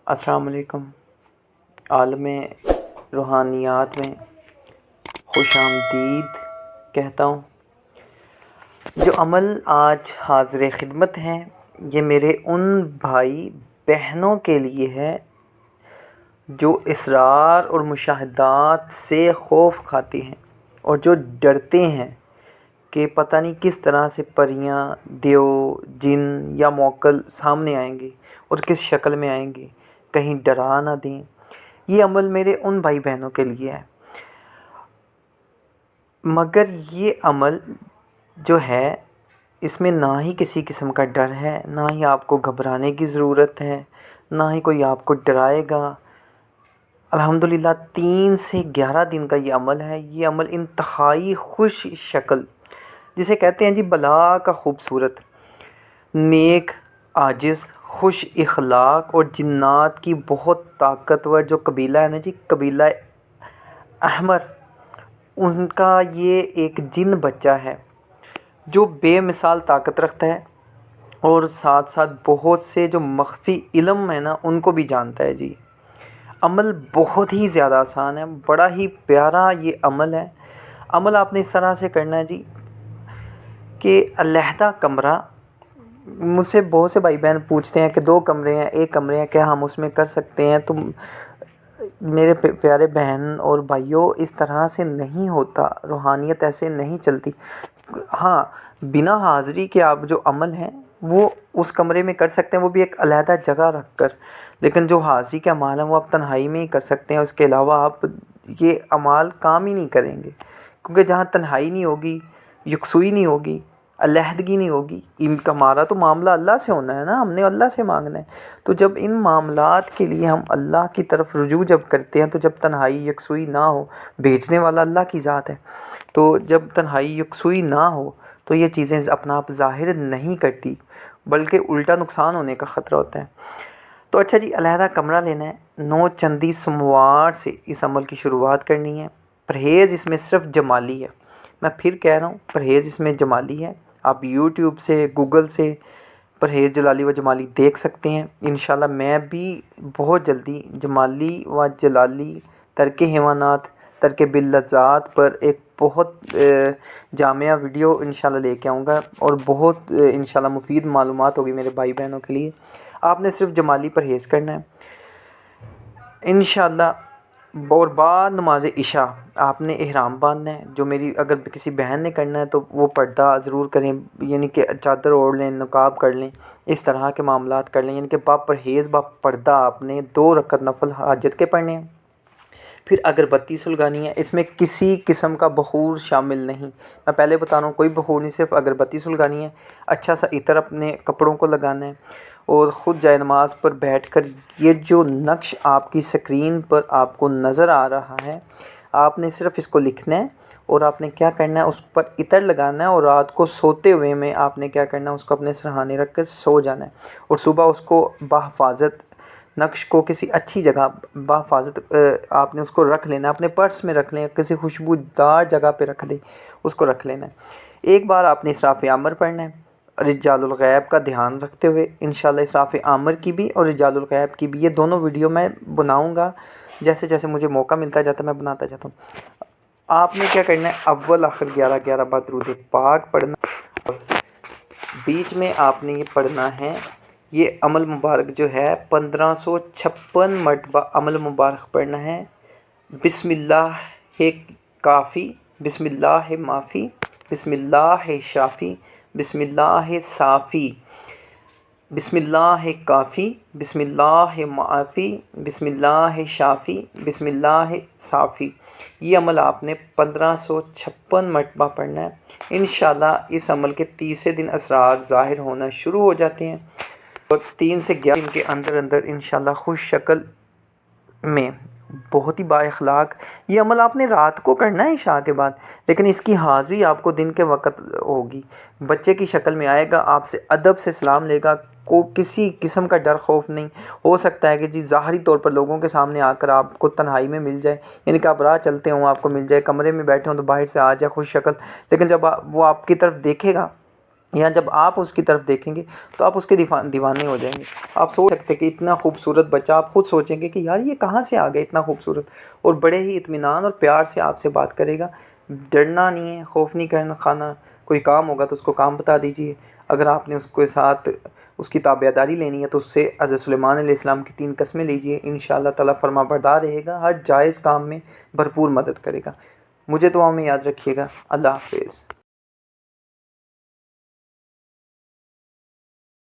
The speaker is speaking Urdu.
السلام علیکم۔ عالم روحانیات میں خوش آمدید کہتا ہوں۔ جو عمل آج حاضر خدمت ہیں یہ میرے ان بھائی بہنوں کے لیے ہے جو اسرار اور مشاہدات سے خوف کھاتے ہیں اور جو ڈرتے ہیں کہ پتہ نہیں کس طرح سے پریاں، دیو، جن یا موکل سامنے آئیں گے اور کس شکل میں آئیں گے، کہیں ڈرا نہ دیں۔ یہ عمل میرے ان بھائی بہنوں کے لیے ہے، مگر یہ عمل جو ہے اس میں نہ ہی کسی قسم کا ڈر ہے، نہ ہی آپ کو گھبرانے کی ضرورت ہے، نہ ہی کوئی آپ کو ڈرائے گا۔ الحمدللہ 3 سے 11 دن کا یہ عمل ہے۔ یہ عمل انتہائی خوش شکل، جسے کہتے ہیں بلا کا خوبصورت، نیک، عاجز، خوش اخلاق اور جنات کی بہت طاقتور جو قبیلہ ہے قبیلہ احمر، ان کا یہ ایک جن بچہ ہے جو بے مثال طاقت رکھتا ہے اور ساتھ ساتھ بہت سے جو مخفی علم ہے ان کو بھی جانتا ہے۔ عمل بہت ہی زیادہ آسان ہے، بڑا ہی پیارا یہ عمل ہے۔ عمل آپ نے اس طرح سے کرنا ہے کہ علیحدہ کمرہ، مجھ سے بہت سے بھائی بہن پوچھتے ہیں کہ 2 کمرے ہیں، 1 کمرے ہیں، کیا ہم اس میں کر سکتے ہیں؟ تو میرے پیارے بہن اور بھائیوں، اس طرح سے نہیں ہوتا، روحانیت ایسے نہیں چلتی۔ ہاں، بنا حاضری کے آپ جو عمل ہیں وہ اس کمرے میں کر سکتے ہیں، وہ بھی ایک علیحدہ جگہ رکھ کر، لیکن جو حاضری کے اعمال ہیں وہ آپ تنہائی میں ہی کر سکتے ہیں۔ اس کے علاوہ آپ یہ اعمال کام ہی نہیں کریں گے، کیونکہ جہاں تنہائی نہیں ہوگی، یکسوئی نہیں ہوگی، علیحدگی نہیں ہوگی، ہمارا تو معاملہ اللہ سے ہونا ہے نا، ہم نے اللہ سے مانگنا ہے۔ تو جب ان معاملات کے لیے ہم اللہ کی طرف رجوع جب کرتے ہیں، تو جب تنہائی یکسوئی نہ ہو، بھیجنے والا اللہ کی ذات ہے، تو جب تنہائی یکسوئی نہ ہو تو یہ چیزیں اپنا آپ ظاہر نہیں کرتی، بلکہ الٹا نقصان ہونے کا خطرہ ہوتا ہے۔ تو اچھا علیحدہ کمرہ لینا ہے، 9 چندی سوموار سے اس عمل کی شروعات کرنی ہے۔ پرہیز اس میں صرف جمالی ہے، میں پھر کہہ رہا ہوں، پرہیز اس میں جمالی ہے۔ آپ یوٹیوب سے، گوگل سے پرہیز جلالی و جمالی دیکھ سکتے ہیں۔ انشاءاللہ میں بھی بہت جلدی جمالی و جلالی ترک حیوانات، ترک باللذات پر ایک بہت جامع ویڈیو انشاءاللہ لے کے آؤں گا، اور بہت انشاءاللہ مفید معلومات ہوگی میرے بھائی بہنوں کے لیے۔ آپ نے صرف جمالی پرہیز کرنا ہے انشاءاللہ، اور بعد نماز عشاء آپ نے احرام باندھنا ہے۔ جو میری اگر کسی بہن نے کرنا ہے تو وہ پردہ ضرور کریں، یعنی کہ چادر اوڑھ لیں، نقاب کر لیں، اس طرح کے معاملات کر لیں، یعنی کہ با پرہیز با پردہ آپ نے 2 رکعت نفل حاجت کے پڑھنے ہیں۔ پھر اگربتی سلگانی ہے، اس میں کسی قسم کا بخور شامل نہیں، میں پہلے بتا رہا ہوں، کوئی بخور نہیں، صرف اگربتی سلگانی ہے۔ اچھا سا عطر اپنے کپڑوں کو لگانا ہے، اور خود جائے نماز پر بیٹھ کر یہ جو نقش آپ کی سکرین پر آپ کو نظر آ رہا ہے، آپ نے صرف اس کو لکھنا ہے، اور آپ نے کیا کرنا ہے، اس پر عطر لگانا ہے، اور رات کو سوتے ہوئے میں آپ نے کیا کرنا ہے، اس کو اپنے سرہانے رکھ کر سو جانا ہے، اور صبح اس کو بحفاظت نقش کو کسی اچھی جگہ بحفاظت آپ نے اس کو رکھ لینا ہے، اپنے پرس میں رکھ لیں، کسی خوشبودار جگہ پہ رکھ دیں، اس کو رکھ لینا ہے۔ ایک بار آپ نے اسراف عامر پڑھنا ہے، رجال الغیب کا دھیان رکھتے ہوئے۔ انشاءاللہ اسراف عامر کی بھی اور رجال الغیب کی بھی یہ دونوں ویڈیو میں بناؤں گا، جیسے جیسے مجھے موقع ملتا جاتا ہے میں بناتا جاتا ہوں۔ آپ نے کیا کرنا ہے، اول آخر 11 بار درود پاک پڑھنا، اور بیچ میں آپ نے یہ پڑھنا ہے، یہ عمل مبارک جو ہے 1556 مرتبہ عمل مبارک پڑھنا ہے۔ بسم اللہ کافی، بسم اللہ معافی، بسم اللہ شافی، بسم اللہ صافی، بسم اللہ کافی، بسم اللہ معافی، بسم اللہ شافی، بسم اللہ صافی۔ یہ عمل آپ نے 1556 مرتبہ پڑھنا ہے۔ انشاءاللہ اس عمل کے تیسرے دن اسرار ظاہر ہونا شروع ہو جاتے ہیں، اور 3 سے 11 دن کے اندر انشاءاللہ خوش شکل میں بہت ہی با اخلاق۔ یہ عمل آپ نے رات کو کرنا ہے عشاء کے بعد، لیکن اس کی حاضری آپ کو دن کے وقت ہوگی۔ بچے کی شکل میں آئے گا، آپ سے ادب سے سلام لے گا، کسی قسم کا ڈر خوف نہیں۔ ہو سکتا ہے کہ ظاہری طور پر لوگوں کے سامنے آ کر آپ کو تنہائی میں مل جائے، یعنی کہ آپ راہ چلتے ہوں آپ کو مل جائے، کمرے میں بیٹھے ہوں تو باہر سے آ جائے خوش شکل، لیکن جب وہ آپ کی طرف دیکھے گا یا جب آپ اس کی طرف دیکھیں گے تو آپ اس کے دیوانے ہو جائیں گے. آپ سوچ سکتے کہ اتنا خوبصورت بچہ، آپ خود سوچیں گے کہ یار یہ کہاں سے آ گیا اتنا خوبصورت، اور بڑے ہی اطمینان اور پیار سے آپ سے بات کرے گا. ڈرنا نہیں ہے، خوف نہیں کرنا کھانا. کوئی کام ہوگا تو اس کو کام بتا دیجئے. اگر آپ نے اس کے ساتھ اس کی تابعداری لینی ہے تو اس سے حضرت سلیمان علیہ السلام کی 3 قسمیں لیجئے. انشاءاللہ تعالیٰ فرما بردار رہے گا، ہر جائز کام میں بھرپور مدد کرے گا. مجھے دعاؤں میں یاد رکھیے گا. اللہ حافظ.